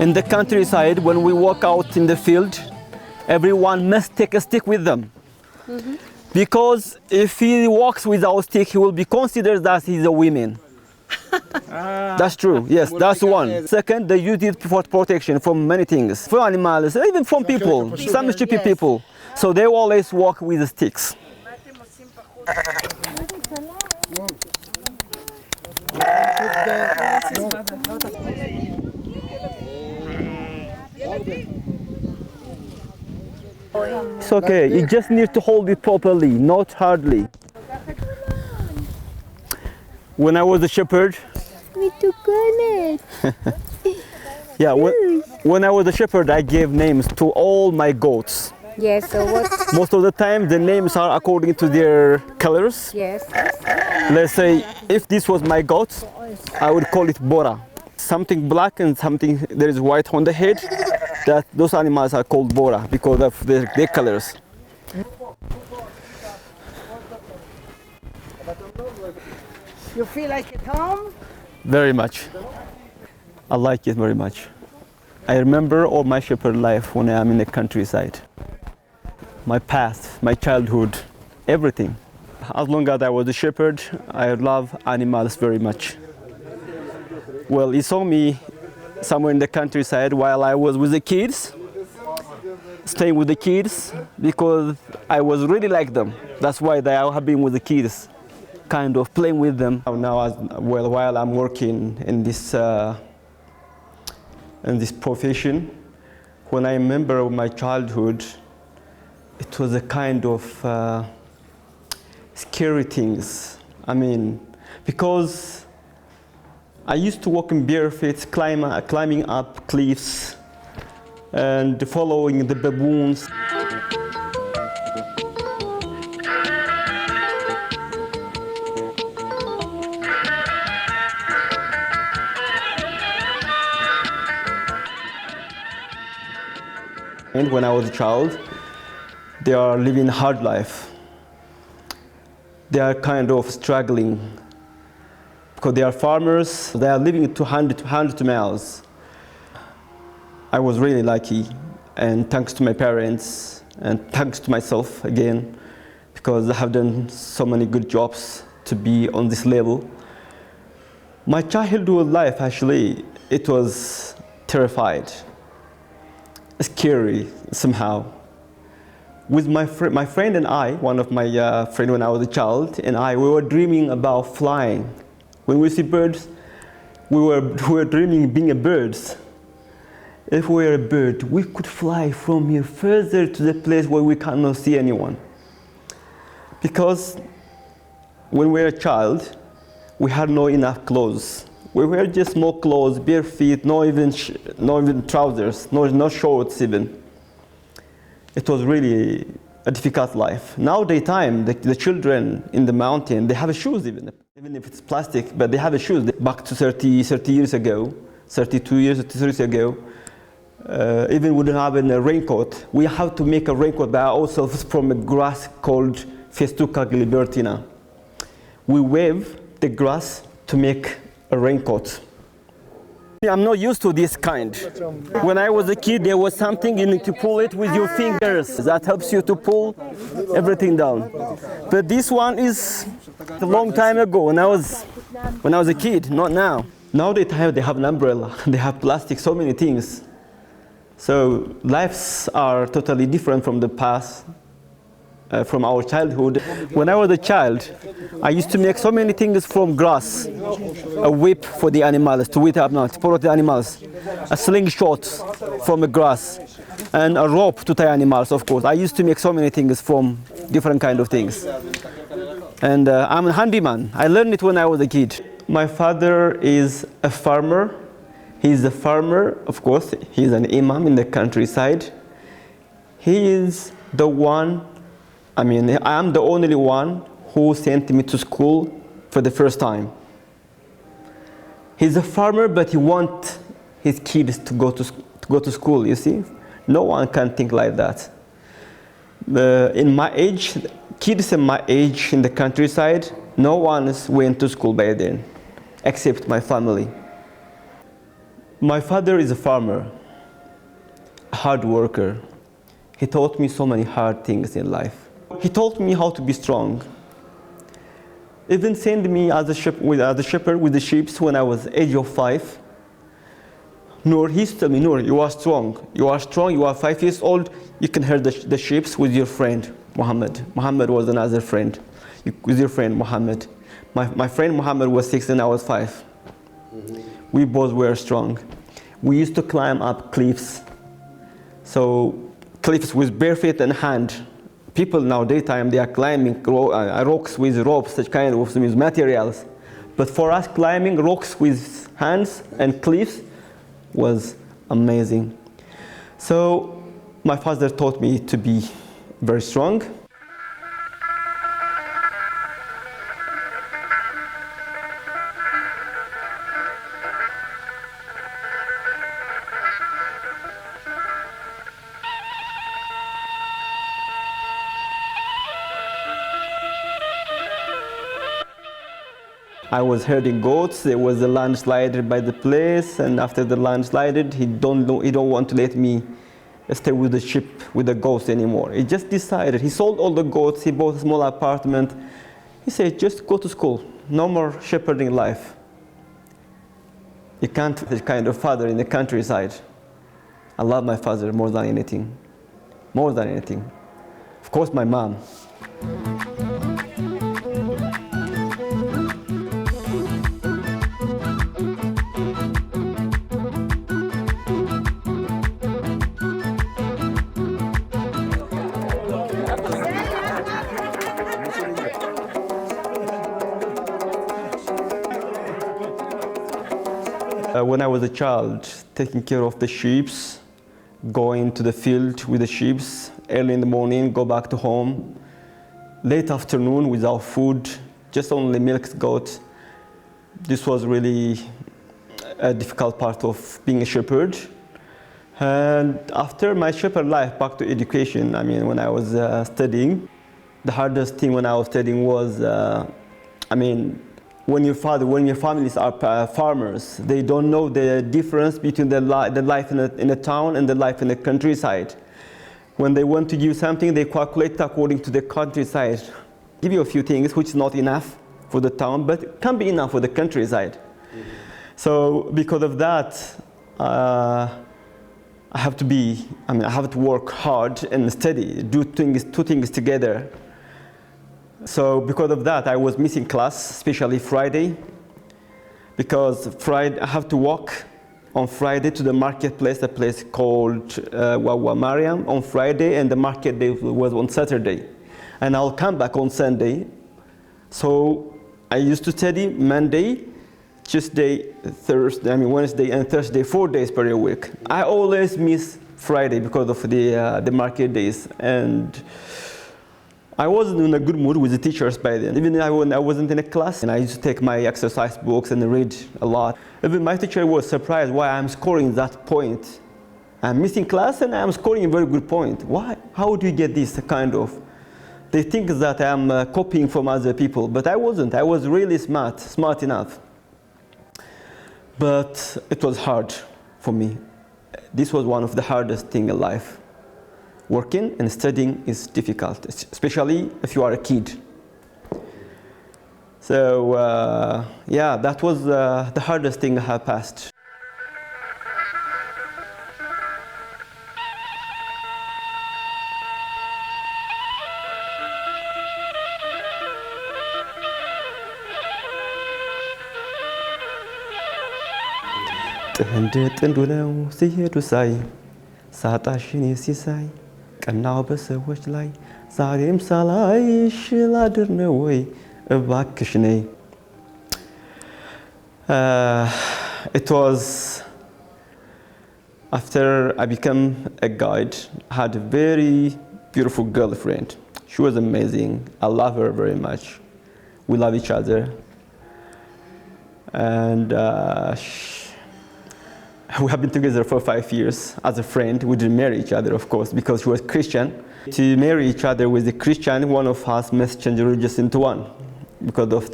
In the countryside, when we walk out in the field, everyone must take a stick with them. Because if he walks without a stick, he will be considered that he's a woman. That's true, yes, that's one. Second, they use it for protection from many things, from animals, even from people, some stupid people. So they always walk with the sticks. It's okay, you just need to hold it properly, not hardly. When I was a shepherd, yeah, when I was a shepherd, I gave names to all my goats. Yes, so what? Most of the time, the names are according to their colors. Yes. Let's say, if this was my goat, I would call it Bora. Something black and something there is white on the head, that those animals are called Bora because of their colors. You feel like at home? Very much. I like it very much. I remember all my shepherd life when I am in the countryside. My past, my childhood, everything. As long as I was a shepherd, I love animals very much. Well, he saw me somewhere in the countryside while I was with the kids, staying with the kids, because I was really like them. That's why I have been with the kids, kind of playing with them. Now, while I'm working in this profession, when I remember my childhood, it was a kind of scary things. I mean, because I used to walk in bare feet, climbing up cliffs and following the baboons. And when I was a child, they are living a hard life. They are kind of struggling because they are farmers. They are living 200 miles. I was really lucky, and thanks to my parents and thanks to myself again, because I have done so many good jobs to be on this level. My childhood life, actually, it was terrified, scary somehow. With my friend and I, one of my friends when I was a child, and we were dreaming about flying. When we see birds, we were dreaming being a bird. If we were a bird, we could fly from here further to the place where we cannot see anyone. Because when we were a child, we had no enough clothes. We were just small clothes, bare feet, no even trousers, no shorts even. It was really a difficult life. Now daytime, the children in the mountain, they have shoes even if it's plastic, but they have shoes. Back to 30 years ago, 32 years, 33 years ago, even we don't have a raincoat. We have to make a raincoat by ourselves from a grass called Festuca gilibertina. We wave the grass to make a raincoat. I'm not used to this kind. When I was a kid, there was something you need to pull it with your fingers. That helps you to pull everything down. But this one is a long time ago, when I was a kid, not now. Now they have an umbrella, they have plastic, so many things. So lives are totally different from the past. From our childhood. When I was a child, I used to make so many things from grass. A whip for the animals, to protect the animals. A slingshot from the grass. And a rope to tie animals, of course. I used to make so many things from different kind of things. And I'm a handyman. I learned it when I was a kid. My father is a farmer. He's a farmer, of course. He's an imam in the countryside. He is the one, I am the only one who sent me to school for the first time. He's a farmer, but he wants his kids to go to school, you see? No one can think like that. In my age, kids in my age in the countryside, no one went to school by then, except my family. My father is a farmer, a hard worker. He taught me so many hard things in life. He taught me how to be strong. Even sent me as a shepherd with the sheep when I was age of 5. Noor, he used to tell me, Noor, you are strong. You are strong, you are 5 years old, you can herd the sheep with your friend, Muhammad. Muhammad was another friend, with your friend, Muhammad. My friend Muhammad was 6 and I was 5. We both were strong. We used to climb up cliffs. So cliffs with bare feet and hand. People nowadays time they are climbing rocks with ropes, such kind of with materials. But for us, climbing rocks with hands and cliffs was amazing. So my father taught me to be very strong. I was herding goats. There was a landslide by the place, and after the landslide, he don't want to let me stay with the sheep, with the goats anymore. He just decided. He sold all the goats. He bought a small apartment. He said, "Just go to school. No more shepherding life." You can't be that kind of father in the countryside. I love my father more than anything. More than anything. Of course, my mom. When I was a child, taking care of the sheep, going to the field with the sheep, early in the morning, go back to home, late afternoon without food, just only milk goat. This was really a difficult part of being a shepherd. And after my shepherd life, back to education, when I was studying, the hardest thing when I was studying was, when your families are farmers, they don't know the difference between the life in a town and the life in the countryside. When they want to give something, they calculate according to the countryside. Give you a few things which is not enough for the town, but can be enough for the countryside. So because of that, I have to work hard and study, do two things together. So because of that, I was missing class, especially Friday, because Friday I have to walk on Friday to the marketplace, a place called Wawa Mariam on Friday, and the market day was on Saturday. And I'll come back on Sunday. So I used to study Monday, Tuesday, Wednesday and Thursday, 4 days per week. I always miss Friday because of the market days. And I wasn't in a good mood with the teachers by then. Even when I wasn't in a class, and I used to take my exercise books and read a lot. Even my teacher was surprised why I'm scoring that point. I'm missing class and I'm scoring a very good point. Why? How do you get this kind of? They think that I'm copying from other people, but I wasn't. I was really smart enough. But it was hard for me. This was one of the hardest things in life. Working and studying is difficult, especially if you are a kid. So that was the hardest thing I have passed. ጥንድ ነው ሲሄዱ ሳይ ሳጣሽን ሲሳይ ቀናው በሰዎች ላይ ዛሬም ሳላይሽ ላድር ነው ወይ እባክሽ ነይ. It was after I became a guide. I had a very beautiful girlfriend. She was amazing. I love her very much. We love each other. And we have been together for 5 years as a friend. We didn't marry each other, of course, because she was Christian. To marry each other with a Christian, one of us must change religions into one because of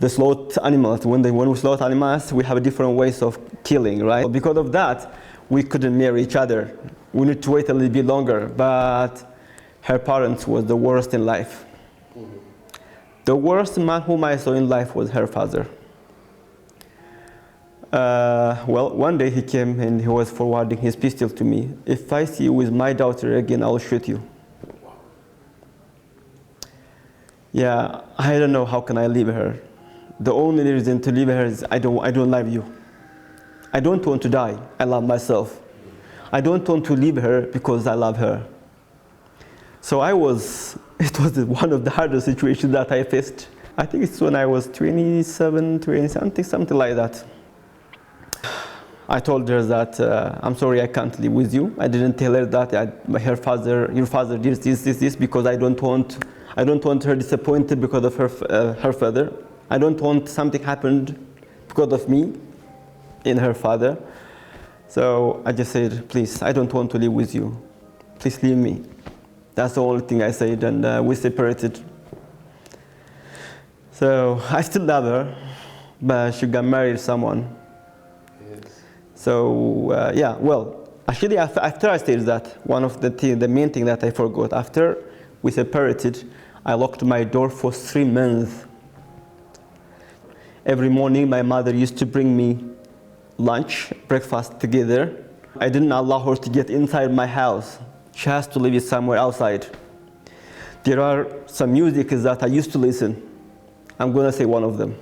the slaughtered animals. When we slaughter animals, we have different ways of killing, right? Because of that, we couldn't marry each other. We need to wait a little bit longer. But her parents was the worst in life. The worst man whom I saw in life was her father. Well, one day he came and he was forwarding his pistol to me. If I see you with my daughter again, I'll shoot you. Yeah, I don't know how can I leave her. The only reason to leave her is I don't love you. I don't want to die. I love myself. I don't want to leave her because I love her. So it was one of the hardest situations that I faced. I think it's when I was 27, 20 something like that. I told her that I'm sorry I can't live with you. I didn't tell her that your father did this because I don't want her disappointed because of her father. I don't want something happened because of me and her father. So I just said, please, I don't want to live with you. Please leave me. That's the only thing I said, and we separated. So I still love her, but she got married to someone. Yes. So yeah, well, actually after I said that, the main thing that I forgot, after we separated, I locked my door for 3 months. Every morning my mother used to bring me lunch, breakfast together. I didn't allow her to get inside my house. She has to live somewhere outside. There are some music that I used to listen. I'm gonna say one of them.